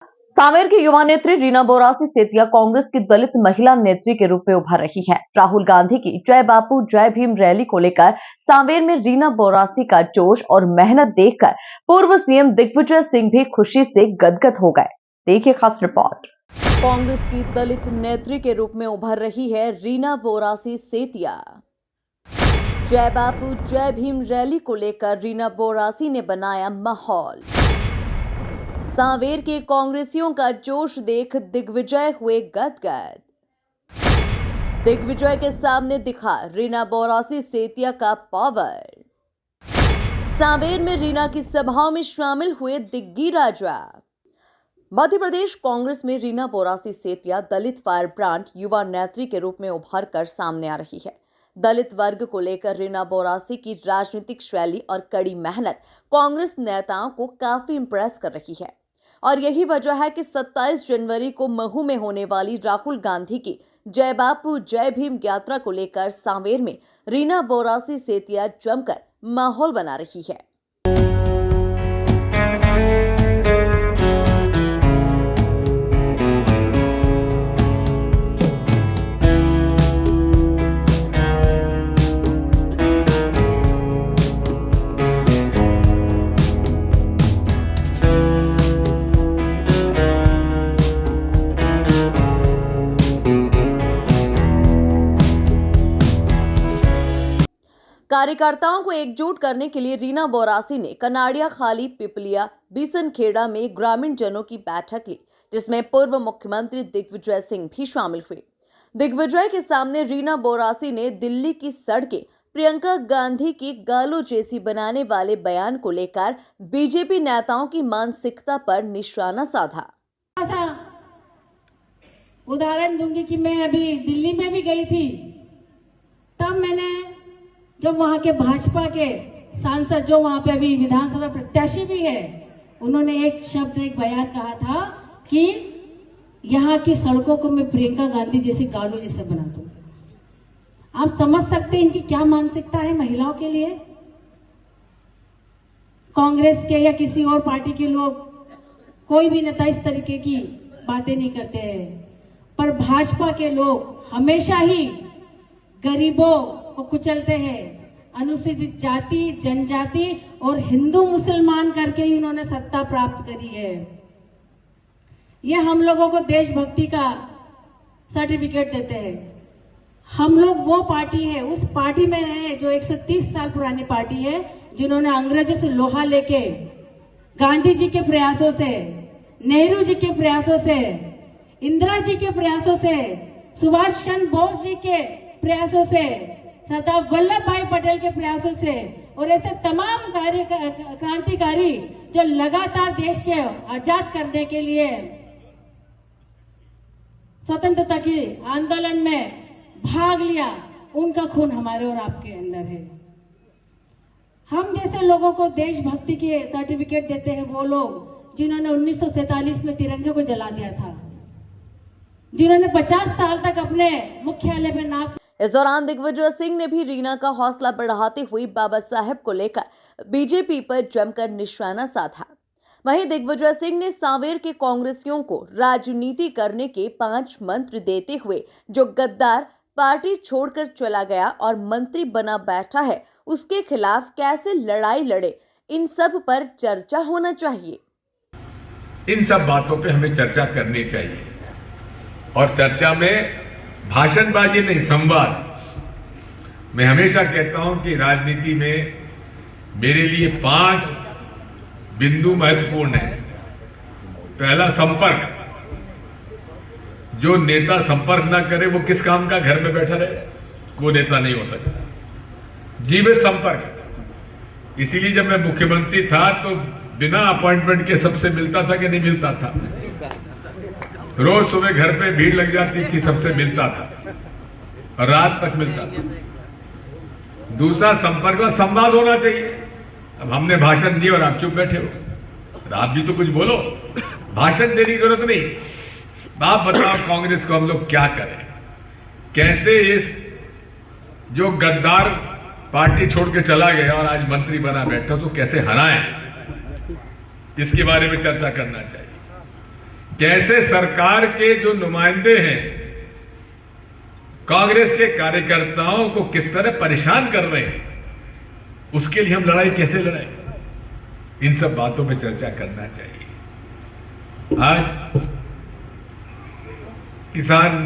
सांवेर की युवा नेत्री रीना बोरासी सेतिया कांग्रेस की दलित महिला नेत्री के रूप में उभर रही हैं। राहुल गांधी की जय बापू जय भीम रैली को लेकर सांवेर में रीना बोरासी का जोश और मेहनत देखकर पूर्व सीएम दिग्विजय सिंह भी खुशी से गदगद हो गए। देखिए खास रिपोर्ट। कांग्रेस की दलित नेत्री के रूप में उभर रही है रीना बोरासी सेतिया। जय बापू जय भीम रैली को लेकर रीना बोरासी ने बनाया माहौल। सांवेर के कांग्रेसियों का जोश देख दिग्विजय हुए गदगद। दिग्विजय के सामने दिखा रीना बोरासी सेतिया का पावर। सांवेर में रीना की सभाओं में शामिल हुए दिग्गी राजा। मध्य प्रदेश कांग्रेस में रीना बोरासी सेतिया दलित फायर ब्रांड युवा नेत्री के रूप में उभर कर सामने आ रही है। दलित वर्ग को लेकर रीना बोरासी की राजनीतिक शैली और कड़ी मेहनत कांग्रेस नेताओं को काफी इंप्रेस कर रही है और यही वजह है कि 27 जनवरी को महू में होने वाली राहुल गांधी की जय बापू जय भीम यात्रा को लेकर सांवेर में रीना बोरासी सेतिया जमकर माहौल बना रही है। कार्यकर्ताओं को एकजुट करने के लिए रीना बोरासी ने कनाड़िया खाली पिपलिया बीसनखेड़ा में ग्रामीण जनों की बैठक ली, जिसमें पूर्व मुख्यमंत्री दिग्विजय सिंह भी शामिल हुए। दिग्विजय के सामने रीना बोरासी ने दिल्ली की सड़कें प्रियंका गांधी की गालों जैसी बनाने वाले बयान को लेकर बीजेपी नेताओं की मानसिकता पर निशाना साधा। उदाहरण दूंगी कि मैं अभी दिल्ली में भी गई थी, तब मैंने जब वहां के भाजपा के सांसद जो वहां पे अभी विधानसभा प्रत्याशी भी है, उन्होंने एक शब्द एक बयान कहा था कि यहाँ की सड़कों को मैं प्रियंका गांधी जैसी गालों जैसे बना दूंगा। आप समझ सकते हैं इनकी क्या मानसिकता है महिलाओं के लिए। कांग्रेस के या किसी और पार्टी के लोग कोई भी नेता इस तरीके की बातें नहीं करते हैं, पर भाजपा के लोग हमेशा ही गरीबों को कुचलते हैं। अनुसूचित जाति जनजाति और हिंदू मुसलमान करके ही उन्होंने सत्ता प्राप्त करी है। ये हम लोगों को देशभक्ति का सर्टिफिकेट देते हैं। हम लोग वो पार्टी है, उस पार्टी में रहे जो 130 साल पुरानी पार्टी है, जिन्होंने अंग्रेजों से लोहा लेके गांधी जी के प्रयासों से, नेहरू जी के प्रयासों से, इंदिरा जी के प्रयासों से, सुभाष चंद्र बोस जी के प्रयासों से, सरदार वल्लभ भाई पटेल के प्रयासों से और ऐसे तमाम क्रांतिकारी जो लगातार देश के आजाद करने के लिए स्वतंत्रता की आंदोलन में भाग लिया, उनका खून हमारे और आपके अंदर है। हम जैसे लोगों को देशभक्ति के सर्टिफिकेट देते हैं वो लोग जिन्होंने 1947 में तिरंगे को जला दिया था, जिन्होंने 50 साल तक अपने मुख्यालय में नाक। इस दौरान दिग्विजय सिंह ने भी रीना का हौसला बढ़ाते हुए बाबा साहेब को लेकर बीजेपी पर जमकर निशाना साधा। वहीं दिग्विजय सिंह ने सांवेर के कांग्रेसियों को राजनीति करने के 5 मंत्र देते हुए जो गद्दार पार्टी छोड़कर चला गया और मंत्री बना बैठा है, उसके खिलाफ कैसे लड़ाई लड़े, इन सब पर चर्चा होना चाहिए। इन सब बातों पे हमें चर्चा करनी चाहिए और चर्चा में भाषणबाजी नहीं, संवाद। मैं हमेशा कहता हूं कि राजनीति में मेरे लिए 5 बिंदु महत्वपूर्ण है। पहला, संपर्क। जो नेता संपर्क ना करे वो किस काम का, घर में बैठा रहे, वो नेता नहीं हो सकता। जीवित संपर्क। इसीलिए जब मैं मुख्यमंत्री था तो बिना अपॉइंटमेंट के सबसे मिलता था कि नहीं मिलता था। रोज सुबह घर पे भीड़ लग जाती थी, सबसे मिलता था और रात तक मिलता था। दूसरा, संपर्क में संवाद होना चाहिए। अब हमने भाषण दिया और आप चुप बैठे हो, आप भी तो कुछ बोलो। भाषण देने की जरूरत नहीं। आप बताओ कांग्रेस को हम लोग क्या करें, कैसे इस जो गद्दार पार्टी छोड़ के चला गया और आज मंत्री बना बैठा तो कैसे हराएं, इसके बारे में चर्चा करना चाहिए। कैसे सरकार के जो नुमाइंदे हैं कांग्रेस के कार्यकर्ताओं को किस तरह परेशान कर रहे हैं, उसके लिए हम लड़ाई कैसे लड़ाएं, इन सब बातों पे चर्चा करना चाहिए। आज किसान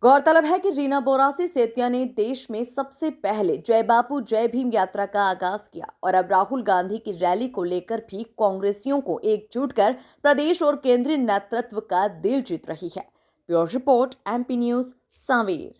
गौरतलब है कि रीना बोरासी सेतिया ने देश में सबसे पहले जय बापू जय भीम यात्रा का आगाज किया और अब राहुल गांधी की रैली को लेकर भी कांग्रेसियों को एकजुट कर प्रदेश और केंद्रीय नेतृत्व का दिल जीत रही है। Bureau report, MP news, Sanwer.